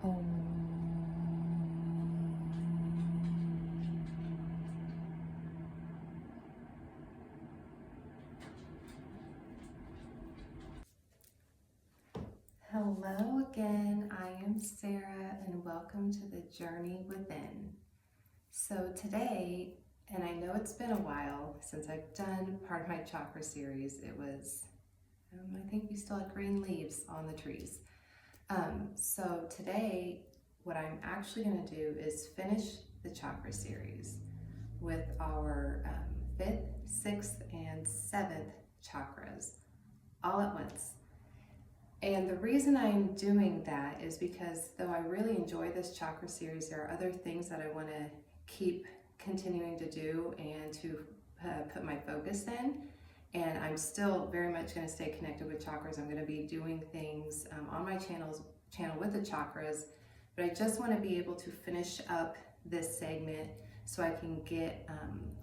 Om. Hello again, I am Sarah and welcome to the Journey Within. So today, and I know it's been a while since I've done part of my chakra series. It was, I think we still had green leaves on the trees. So today, what I'm actually going to do is finish the chakra series with our 5th, 6th, and 7th chakras all at once. And the reason I'm doing that is because though I really enjoy this chakra series, there are other things that I want to keep continuing to do and to put my focus in. And I'm still very much going to stay connected with chakras. I'm going to be doing things on my channel with the chakras, but I just want to be able to finish up this segment so I can get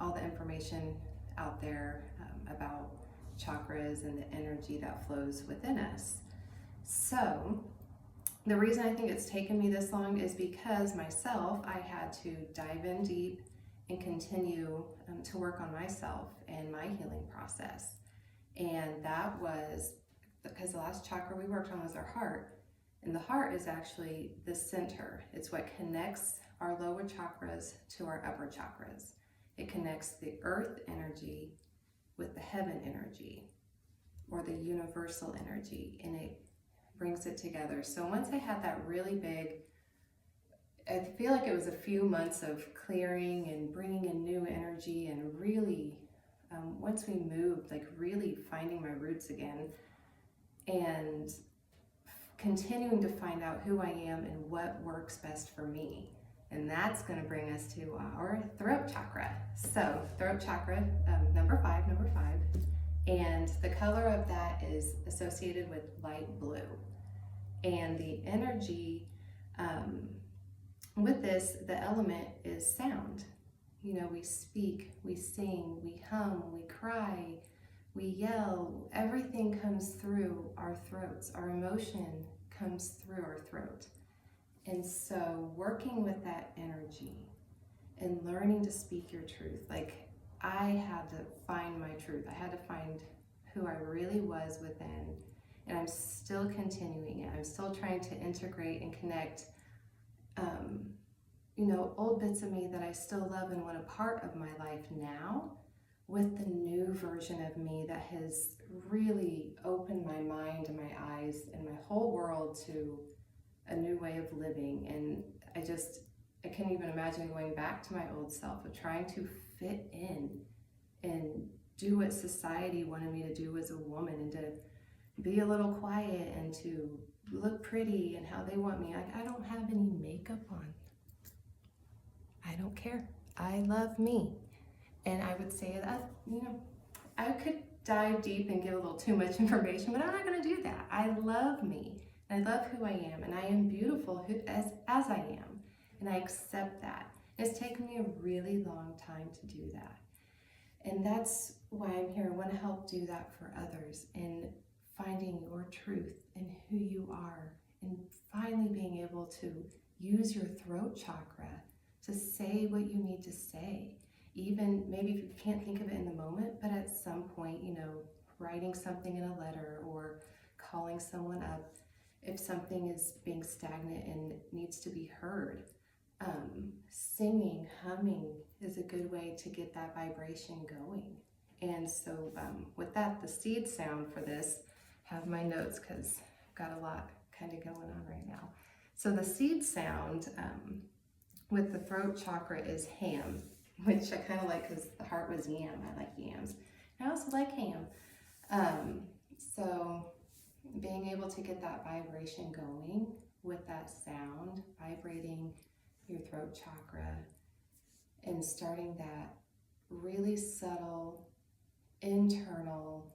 all the information out there about chakras and the energy that flows within us. So the reason I think it's taken me this long is because myself, I had to dive in deep and continue to work on myself and my healing process. And that was because the last chakra we worked on was our heart. And the heart is actually the center. It's what connects our lower chakras to our upper chakras. It connects the earth energy with the heaven energy or the universal energy, and it brings it together. So once I had that really big, I feel like it was a few months of clearing and bringing in new energy and really, once we moved, like really finding my roots again and continuing to find out who I am and what works best for me. And that's going to bring us to our throat chakra. So throat chakra, number five. And the color of that is associated with light blue. And the energy with this, the element is sound. You know, we speak, we sing, we hum, we cry, we yell. Everything comes through our throats. Our emotion comes through our throat. And so working with that energy and learning to speak your truth, like I had to find my truth. I had to find who I really was within, and I'm still continuing it. I'm still trying to integrate and connect, old bits of me that I still love and want a part of my life now with the new version of me that has really opened my mind and my eyes and my whole world to a new way of living. And I can't even imagine going back to my old self of trying to fit in and do what society wanted me to do as a woman, and to be a little quiet and to look pretty and how they want me. I don't have any makeup on. I don't care. I love me. And I would say that, I could dive deep and give a little too much information, but I'm not going to do that. I love me. And I love who I am, and I am beautiful as I am, and I accept that. It's taken me a really long time to do that. And that's why I'm here. I want to help do that for others, and finding your truth and who you are, and finally being able to use your throat chakra to say what you need to say. Even maybe if you can't think of it in the moment, but at some point, writing something in a letter or calling someone up if something is being stagnant and needs to be heard. Singing, humming is a good way to get that vibration going. And so with that, the seed sound for this, have my notes because I've got a lot kind of going on right now. So the seed sound with the throat chakra is ham, which I kind of like because the heart was yam. I like yams. I also like ham. So being able to get that vibration going with that sound, vibrating your throat chakra and starting that really subtle, internal,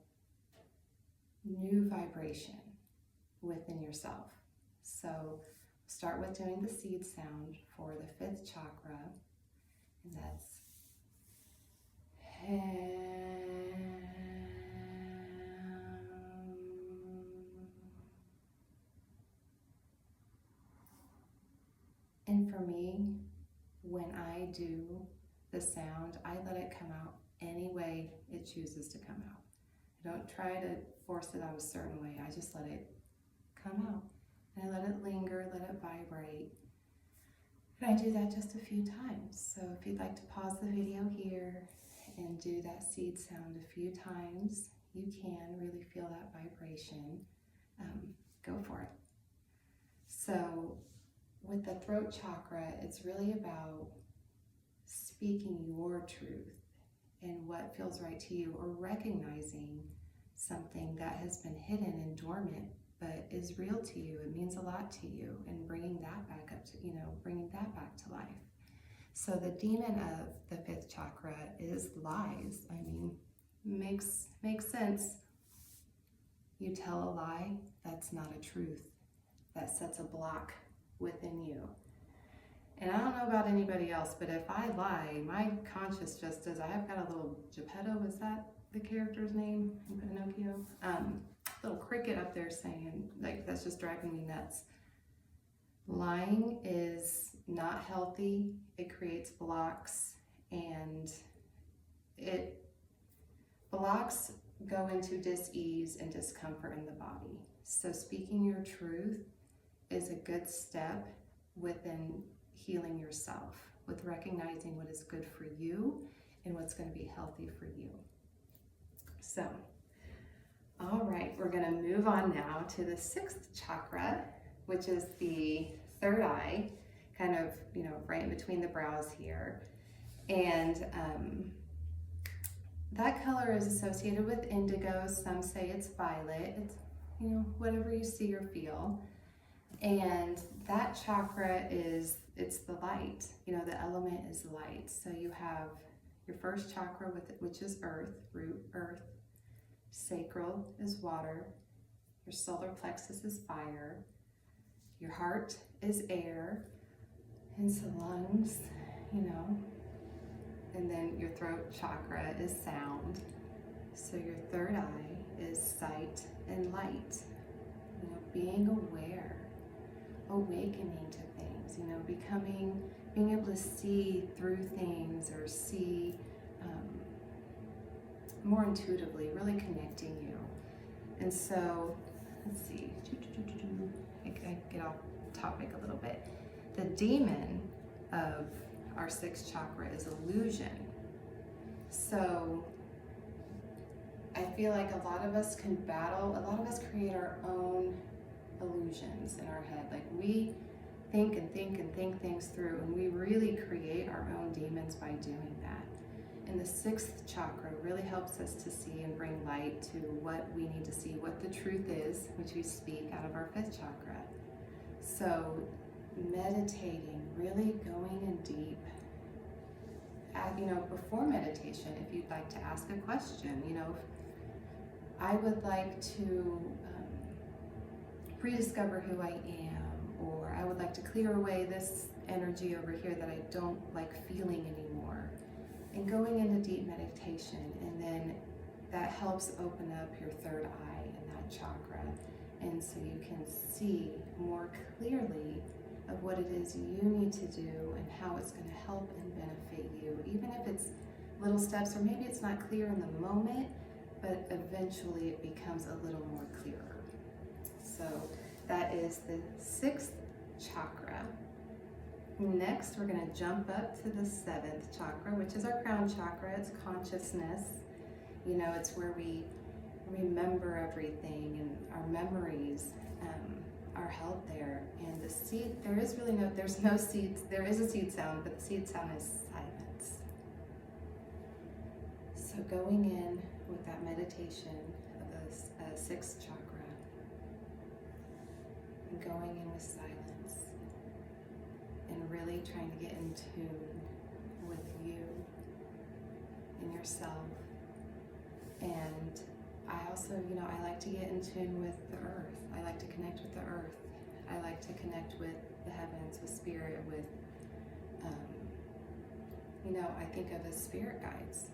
new vibration within yourself. So start with doing the seed sound for the 5th chakra, and that's for me, when I do the sound, I let it come out any way it chooses to come out. I don't try to force it out a certain way. I just let it come out. And I let it linger, let it vibrate. And I do that just a few times. So if you'd like to pause the video here and do that seed sound a few times, you can really feel that vibration. Go for it. So with the throat chakra, it's really about speaking your truth and what feels right to you, or recognizing something that has been hidden and dormant but is real to you. It means a lot to you, and bringing that back up to, bringing that back to life. So the demon of the fifth chakra is lies. I mean, makes sense. You tell a lie, that's not a truth. That sets a block within you. And I don't know about anybody else, but if I lie, my conscience just does. I have got a little Geppetto, is that the character's name in Pinocchio? Little cricket up there saying, like, that's just driving me nuts. Lying is not healthy. It creates blocks, and blocks go into dis-ease and discomfort in the body. So speaking your truth is a good step within healing yourself, with recognizing what is good for you and what's going to be healthy for you. So, all right, we're going to move on now to the sixth chakra, which is the third eye, kind of, right in between the brows here. And that color is associated with indigo. Some say it's violet. It's, whatever you see or feel. And that chakra it's the light. The element is light. So you have your first chakra, which is earth, root, earth. Sacral is water. Your solar plexus is fire. Your heart is air. And so lungs, And then your throat chakra is sound. So your third eye is sight and light. Being aware, awakening to things, being able to see through things, or see more intuitively, really connecting you. And so, let's see, I get off topic a little bit. The demon of our sixth chakra is illusion. So I feel like a lot of us create our own illusions in our head. Like, we think things through, and we really create our own demons by doing that. And the sixth chakra really helps us to see and bring light to what we need to see, what the truth is, which we speak out of our fifth chakra. So meditating, really going in deep. Before meditation, if you'd like to ask a question, I would like to rediscover who I am, or I would like to clear away this energy over here that I don't like feeling anymore. And going into deep meditation, and then that helps open up your third eye and that chakra, and so you can see more clearly of what it is you need to do and how it's going to help and benefit you, even if it's little steps, or maybe it's not clear in the moment, but eventually it becomes a little more clearer. So that is the sixth chakra. Next, we're going to jump up to the seventh chakra, which is our crown chakra. It's consciousness. It's where we remember everything, and our memories are held there. And the seed, there's no seeds. There is a seed sound, but the seed sound is silence. So going in with that meditation of the sixth chakra, and going in with silence, and really trying to get in tune with you and yourself. And I also, I like to get in tune with the earth. I like to connect with the earth. I like to connect with the heavens, with spirit, with, I think of as spirit guides,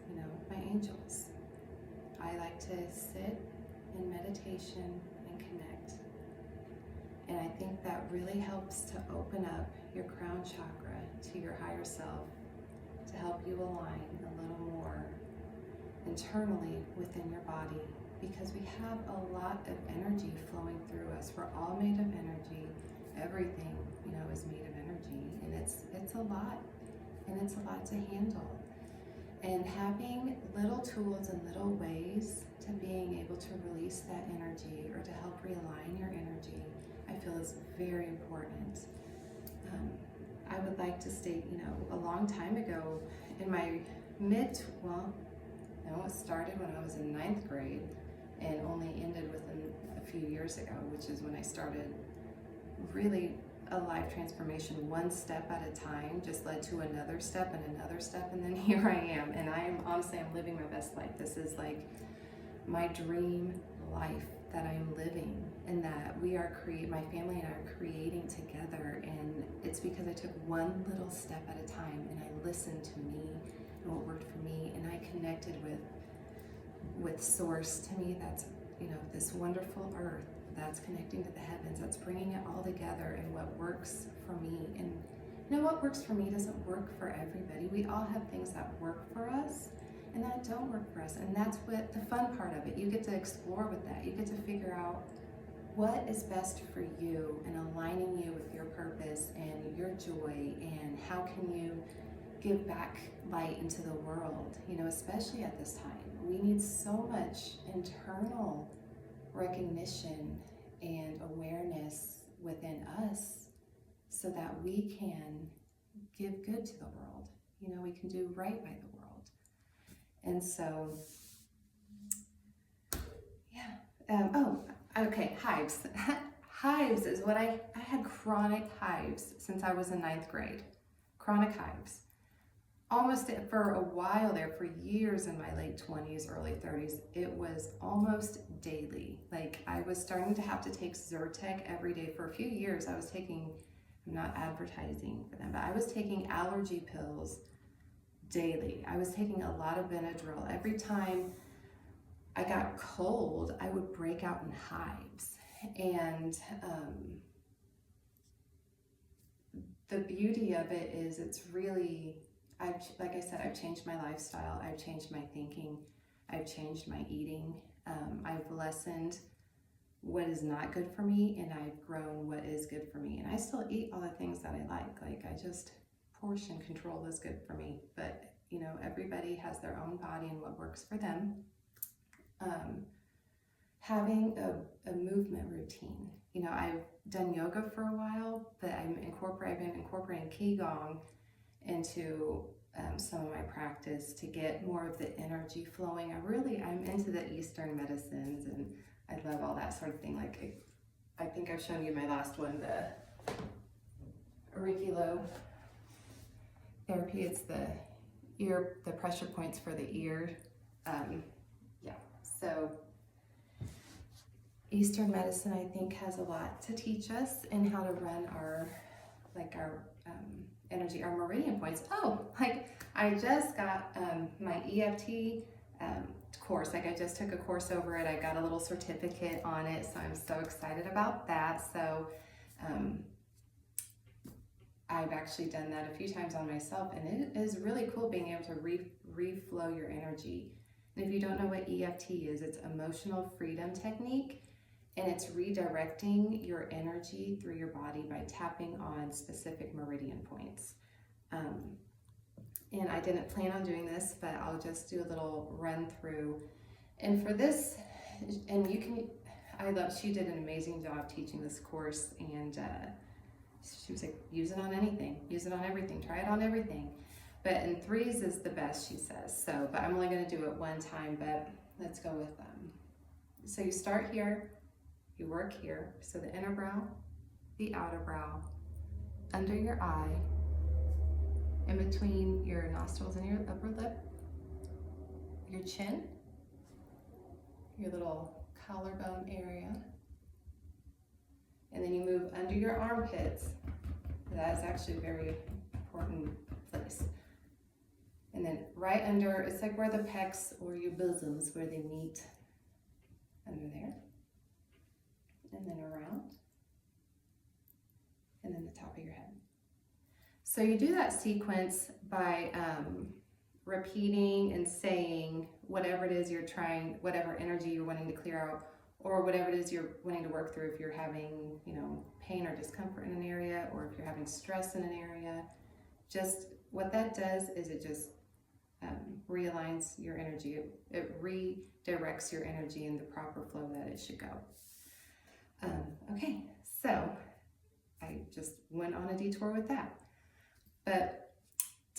my angels. I like to sit in meditation and connect. And And I think that really helps to open up your crown chakra to your higher self, to help you align a little more internally within your body, because we have a lot of energy flowing through us. We're all made of energy. Everything, is made of energy, and it's a lot, and it's a lot to handle. And having little tools and little ways to being able to release that energy or to help realign your energy, I feel is very important. I would like to state, a long time ago in my it started when I was in 9th grade and only ended within a few years ago, which is when I started really a life transformation. One step at a time just led to another step, and then here I am. And I'm living my best life. This is like my dream life that I'm living, and that my family and I are creating together. And it's because I took one little step at a time, and I listened to me and what worked for me, and I connected with Source. To me, that's this wonderful earth that's connecting to the heavens, that's bringing it all together, and what works for me. And what works for me doesn't work for everybody. We all have things that work for us and that don't work for us, and that's what the fun part of it. You get to explore with that. You get to figure out what is best for you and aligning you with your purpose and your joy, and how can you give back light into the world, especially at this time. We need so much internal recognition and awareness within us so that we can give good to the world. We can do right by the world. And so, hives. Hives is what I had chronic hives since I was in 9th grade. Chronic hives. Almost for a while there, for years in my late 20s, early 30s, it was almost daily. Like, I was starting to have to take Zyrtec every day. For a few years, I was taking, I'm not advertising for them, but I was taking allergy pills daily. I was taking a lot of Benadryl. Every time I got cold, I would break out in hives. And the beauty of it is it's really, like I said, I've changed my lifestyle, I've changed my thinking, I've changed my eating, I've lessened what is not good for me, and I've grown what is good for me. And I still eat all the things that I like I just portion control is good for me. But everybody has their own body and what works for them. Having a movement routine. I've done yoga for a while, but I've been incorporating Qigong into some of my practice to get more of the energy flowing. I'm into the Eastern medicines, and I love all that sort of thing. Like, I think I've shown you my last one, the auriculo therapy. It's the pressure points for the ear. So Eastern medicine, I think, has a lot to teach us in how to run our energy, our meridian points. I just got my EFT course. I just took a course over it. I got a little certificate on it, so I'm so excited about that. So I've actually done that a few times on myself, and it is really cool being able to reflow your energy. And if you don't know what EFT is, it's emotional freedom technique, and it's redirecting your energy through your body by tapping on specific meridian points. And I didn't plan on doing this, but I'll just do a little run through. And for this, and she did an amazing job teaching this course, and she was like, use it on anything, use it on everything, try it on everything. But in threes is the best, she says. So, but I'm only going to do it one time, but let's go with them. So you start here, you work here. So the inner brow, the outer brow, under your eye, in between your nostrils and your upper lip, your chin, your little collarbone area. And then you move under your armpits. That is actually a very important place. And then right under, it's like where the pecs or your bosoms, where they meet, under there. And then around. So you do that sequence by repeating and saying whatever it is you're trying, whatever energy you're wanting to clear out, or whatever it is you're wanting to work through. If you're having, pain or discomfort in an area, or if you're having stress in an area, just what that does is it just realigns your energy. It redirects your energy in the proper flow that it should go. Okay, so I just went on a detour with that. But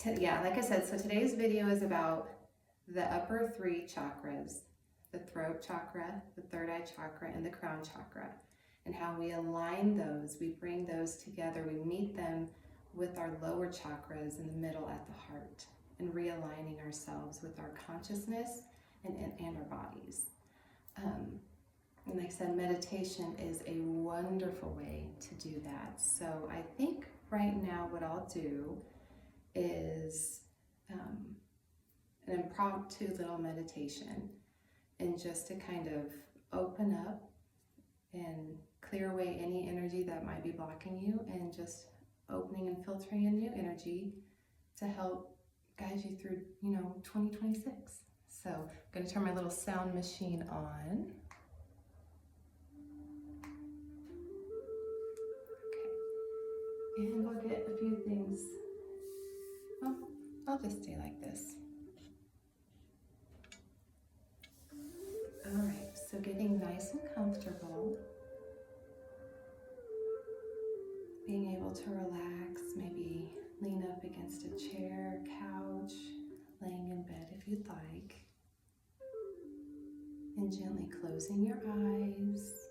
like I said, so today's video is about the upper three chakras, the throat chakra, the third eye chakra, and the crown chakra, and how we align those, we bring those together, we meet them with our lower chakras in the middle at the heart, and realigning ourselves with our consciousness and our bodies. And like I said, meditation is a wonderful way to do that. So I think right now what I'll do is an impromptu little meditation, and just to kind of open up and clear away any energy that might be blocking you, and just opening and filtering in new energy to help guide you through 2026. So I'm going to turn my little sound machine on. Okay, and we'll get a few things. Well, I'll just stay like this. All right, so getting nice and comfortable, being able to relax, maybe lean up against a chair, couch, laying in bed if you'd like, and gently closing your eyes.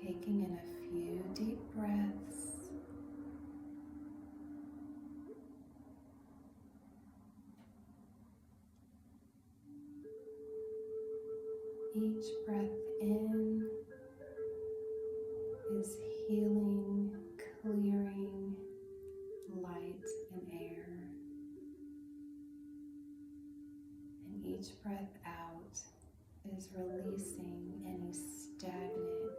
Taking in a few deep breaths. Each breath in is healing, clearing light and air. And each breath out is releasing any stagnant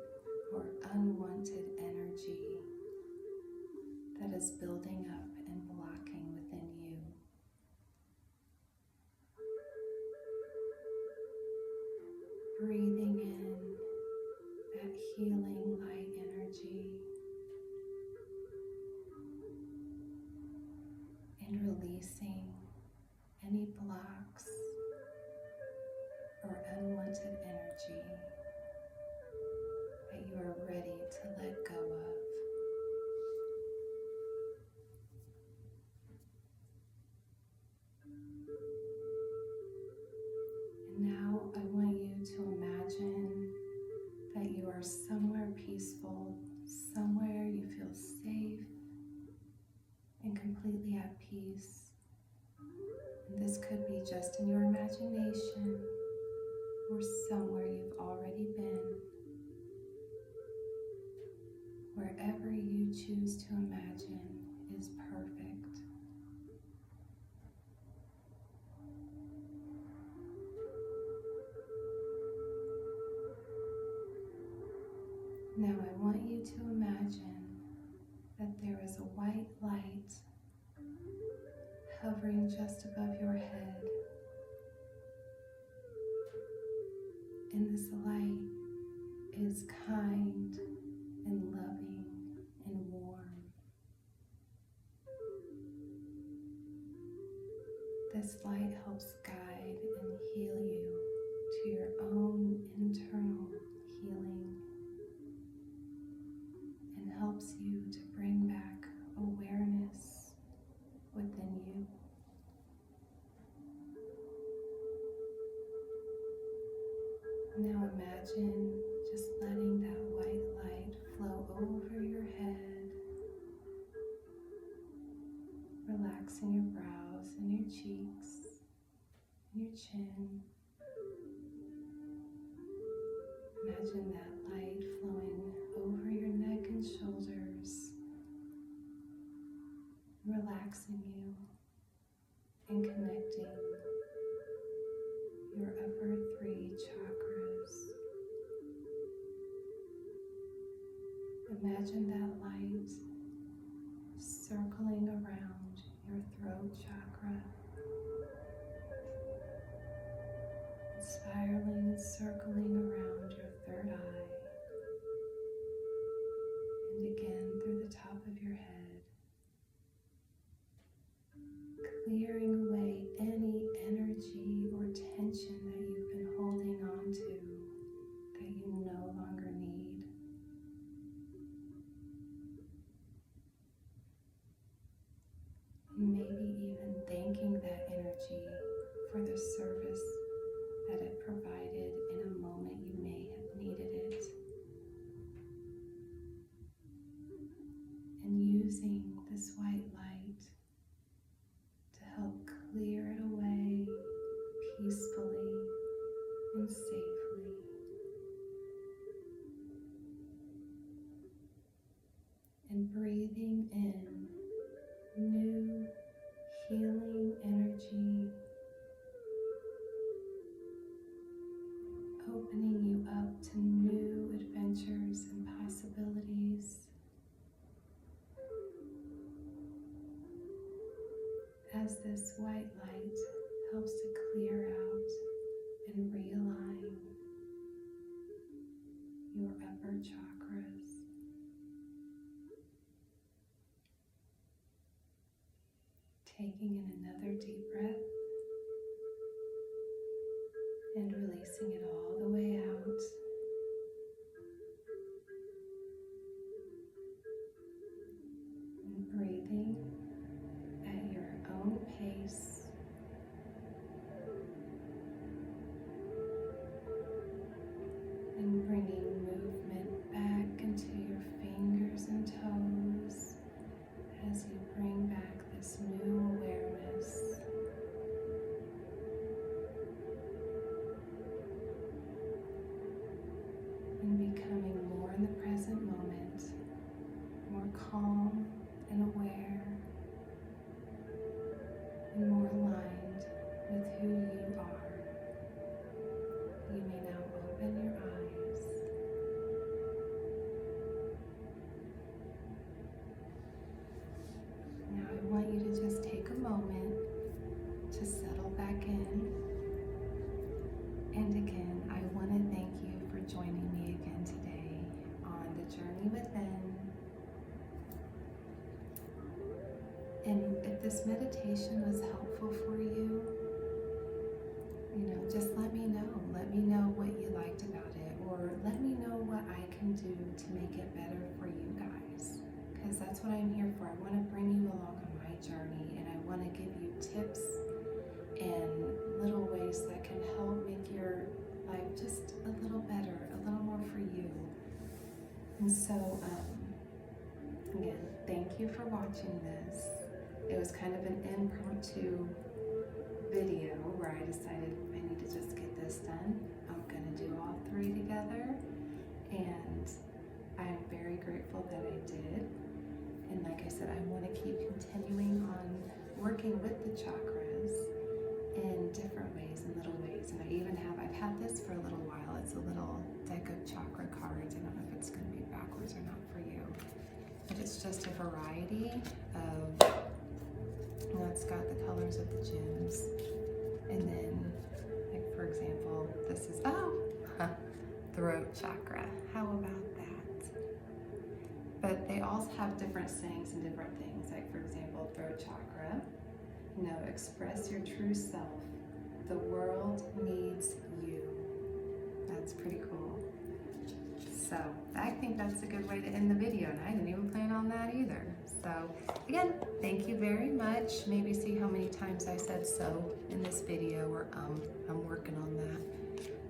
or unwanted energy that is building up and blocking within you. Breathing in that healing light energy and releasing any blocks or unwanted energy that you are ready to let go of. And now I want you to imagine that you are somewhere peaceful, somewhere you feel safe and completely at peace. And this could be just in your imagination or somewhere you've already been. Wherever you choose to imagine is perfect. Now I want you to imagine that there is a white light hovering just above your head. And this light is kind and loving and warm. This light helps guide and heal you to your own internal healing, and helps you to bring back awareness within you. Now imagine just letting that white light flow over your head, relaxing your brows and your cheeks and your chin. Imagine that light flowing over your neck and shoulders, relaxing you and connecting your upper three chakras. Imagine that light circling around your throat chakra, spiraling and circling around your third eye, and again through the top of your head, clearing away any energy or tension that you've been holding on to that you no longer need. And maybe even thanking that energy for the service that it provided in a moment you may have needed it. And using this white light to help clear it away peacefully and safely. And breathing in new healing energy, opening you up to new adventures and possibilities. As this white light helps to clear out and realign your upper chakras. Taking in another deep breath and releasing it all the way out. And breathing at your own pace. And bringing movement back into your fingers and toes as you bring back this new awareness. And becoming more in the present moment, more calm and aware, and more aligned with who you are. You may now open your eyes. Now I want you to just take a moment to settle back in. And again, I want to thank you for joining me again today on the journey within. And if this meditation was helpful for you, just let me know. Let me know what you liked about it, or let me know what I can do to make it better for you guys. Because that's what I'm here for. I want to bring you along on my journey, and I want to give you tips and little ways that can help make your life just a little better, a little more for you. And so, again, thank you for watching this. It was kind of an impromptu video where I decided I need to just get this done. I'm gonna do all three together, and I'm very grateful that I did. And like I said, I want to keep continuing on working with the chakras in different ways, in little ways. And I've had this for a little while. It's a little deck of chakra cards. I don't know if it's going to be backwards or not for you, but it's just a variety of, it's got the colors of the gems. And then, like for example, this is, throat chakra. How about that? But they all have different sayings and different things. Like for example, throat chakra, express your true self. The world needs you. That's pretty cool. So I think that's a good way to end the video, and I didn't even plan on that either. So again, thank you very much. Maybe see how many times I said so in this video, or I'm working on that.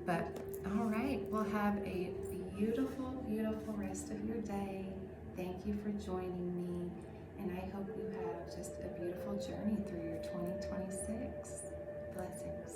But all right, well, have a beautiful, beautiful rest of your day. Thank you for joining me, and I hope you have just a beautiful journey through your 2026. Blessings.